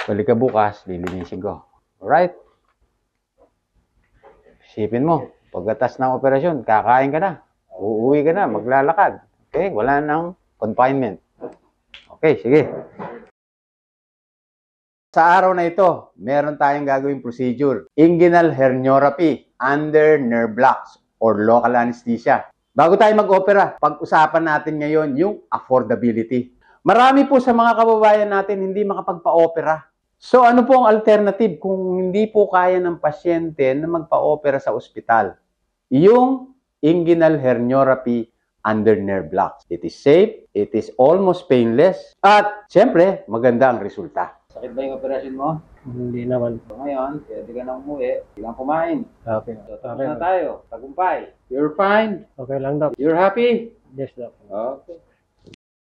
Balik ka bukas, lilinisin ko. Alright? Isipin mo, pagkatas ng operasyon, kakain ka na. Uuwi ka na, maglalakad. Okay? Wala nang confinement. Okay, sige. Sa araw na ito, meron tayong gagawing procedure. Inguinal herniorrhapy under nerve blocks or local anesthesia. Bago tayo mag-opera, pag-usapan natin ngayon yung affordability. Marami po sa mga kababayan natin hindi makapagpa-opera. So ano po ang alternative kung hindi po kaya ng pasyente na magpa-opera sa ospital? Yung inguinal herniorrhapy under nerve blocks. It is safe, it is almost painless, at siyempre, maganda ang resulta. Sakit ba yung operasyon mo? Hindi naman. So ngayon, pwede ka nang umuwi, bilang kumain. Okay. So tapos na tayo, tagumpay. You're fine? Okay lang, Doc. You're happy? Yes, Doc. Okay.